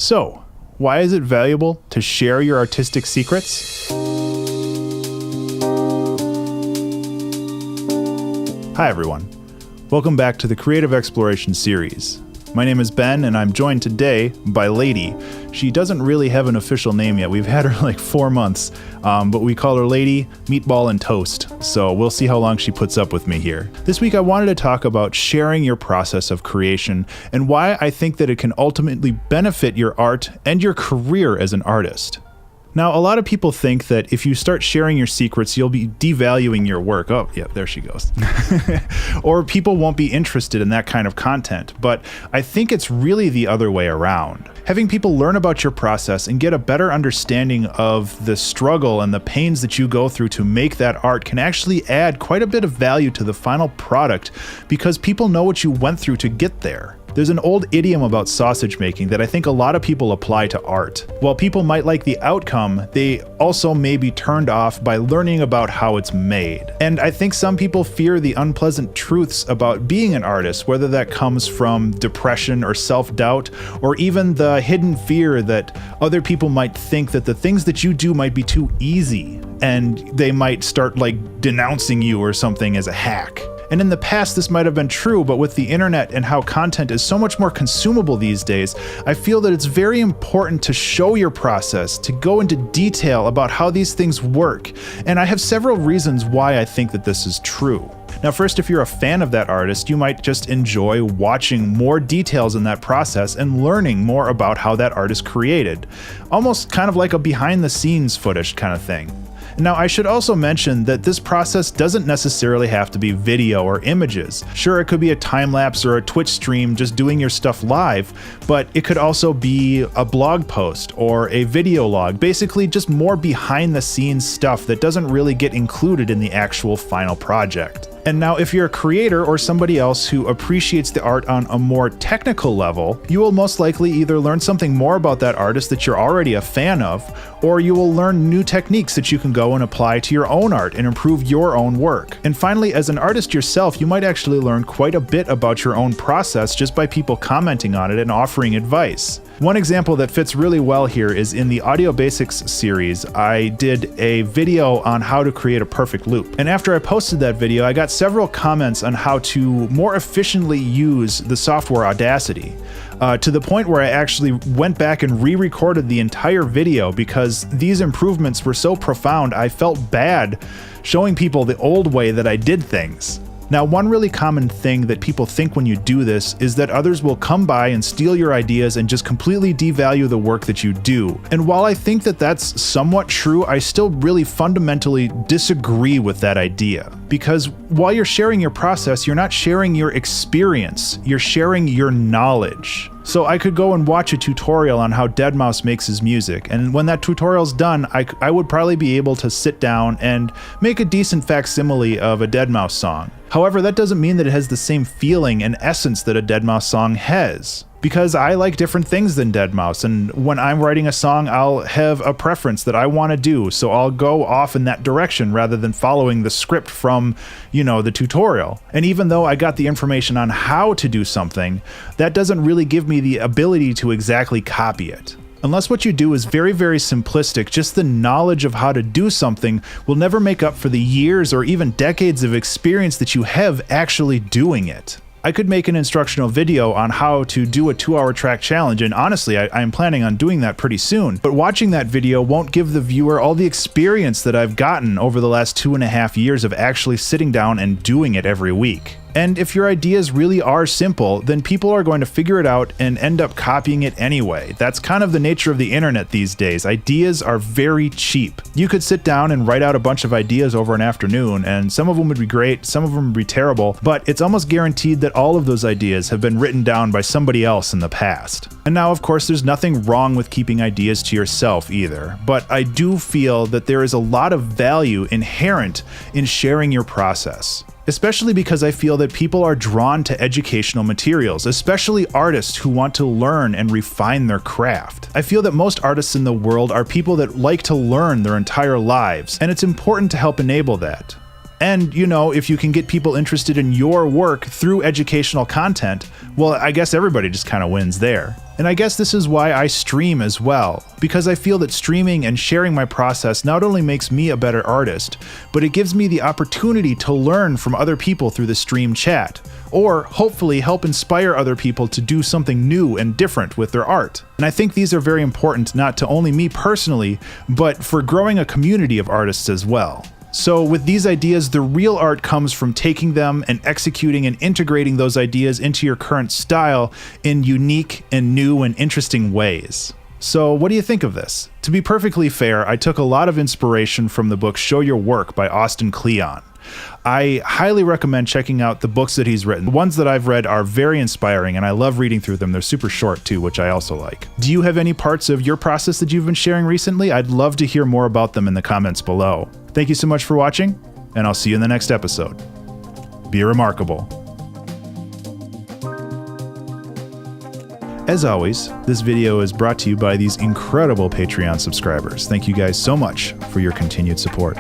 So, why is it valuable to share your artistic secrets? Hi everyone. Welcome back to the Creative Exploration series. My name is Ben, and I'm joined today by Lady. She doesn't really have an official name yet. We've had her like 4 months, but we call her Lady, Meatball, and Toast. So we'll see how long she puts up with me here. This week I wanted to talk about sharing your process of creation and why I think that it can ultimately benefit your art and your career as an artist. Now, a lot of people think that if you start sharing your secrets, you'll be devaluing your work. Oh, yeah, there she goes. Or people won't be interested in that kind of content. But I think it's really the other way around. Having people learn about your process and get a better understanding of the struggle and the pains that you go through to make that art can actually add quite a bit of value to the final product because people know what you went through to get there. There's an old idiom about sausage making that I think a lot of people apply to art. While people might like the outcome, they also may be turned off by learning about how it's made. And I think some people fear the unpleasant truths about being an artist, whether that comes from depression or self-doubt, or even the hidden fear that other people might think that the things that you do might be too easy, and they might start like denouncing you or something as a hack. And in the past, this might have been true, but with the internet and how content is so much more consumable these days, I feel that it's very important to show your process, to go into detail about how these things work. And I have several reasons why I think that this is true. Now, first, if you're a fan of that artist, you might just enjoy watching more details in that process and learning more about how that artist created. Almost kind of like a behind-the-scenes footage kind of thing. Now, I should also mention that this process doesn't necessarily have to be video or images. Sure, it could be a time-lapse or a Twitch stream just doing your stuff live, but it could also be a blog post or a video log, basically just more behind-the-scenes stuff that doesn't really get included in the actual final project. And now, if you're a creator or somebody else who appreciates the art on a more technical level, you will most likely either learn something more about that artist that you're already a fan of, or you will learn new techniques that you can go and apply to your own art and improve your own work. And finally, as an artist yourself, you might actually learn quite a bit about your own process just by people commenting on it and offering advice. One example that fits really well here is in the Audio Basics series, I did a video on how to create a perfect loop. And after I posted that video, I got several comments on how to more efficiently use the software Audacity. To the point where I actually went back and re-recorded the entire video because these improvements were so profound, I felt bad showing people the old way that I did things. Now, one really common thing that people think when you do this is that others will come by and steal your ideas and just completely devalue the work that you do. And while I think that that's somewhat true, I still really fundamentally disagree with that idea. Because while you're sharing your process, you're not sharing your experience, you're sharing your knowledge. So I could go and watch a tutorial on how Deadmau5 makes his music, and when that tutorial's done, I would probably be able to sit down and make a decent facsimile of a Deadmau5 song. However, that doesn't mean that it has the same feeling and essence that a Deadmau5 song has. Because I like different things than Deadmau5, and when I'm writing a song, I'll have a preference that I want to do, so I'll go off in that direction rather than following the script from, the tutorial. And even though I got the information on how to do something, that doesn't really give me the ability to exactly copy it. Unless what you do is very, very simplistic, just the knowledge of how to do something will never make up for the years or even decades of experience that you have actually doing it. I could make an instructional video on how to do a 2-hour track challenge, and honestly, I'm planning on doing that pretty soon. But watching that video won't give the viewer all the experience that I've gotten over the last 2.5 years of actually sitting down and doing it every week. And if your ideas really are simple, then people are going to figure it out and end up copying it anyway. That's kind of the nature of the internet these days. Ideas are very cheap. You could sit down and write out a bunch of ideas over an afternoon, and some of them would be great, some of them would be terrible, but it's almost guaranteed that all of those ideas have been written down by somebody else in the past. And now, of course, there's nothing wrong with keeping ideas to yourself either, but I do feel that there is a lot of value inherent in sharing your process. Especially because I feel that people are drawn to educational materials, especially artists who want to learn and refine their craft. I feel that most artists in the world are people that like to learn their entire lives, and it's important to help enable that. And, if you can get people interested in your work through educational content, well, I guess everybody just kind of wins there. And I guess this is why I stream as well, because I feel that streaming and sharing my process not only makes me a better artist, but it gives me the opportunity to learn from other people through the stream chat, or hopefully help inspire other people to do something new and different with their art. And I think these are very important, not to only me personally, but for growing a community of artists as well. So with these ideas, the real art comes from taking them and executing and integrating those ideas into your current style in unique and new and interesting ways. So what do you think of this? To be perfectly fair, I took a lot of inspiration from the book Show Your Work by Austin Kleon. I highly recommend checking out the books that he's written. The ones that I've read are very inspiring, and I love reading through them. They're super short too, which I also like. Do you have any parts of your process that you've been sharing recently? I'd love to hear more about them in the comments below. Thank you so much for watching, and I'll see you in the next episode. Be remarkable. As always, this video is brought to you by these incredible Patreon subscribers. Thank you guys so much for your continued support.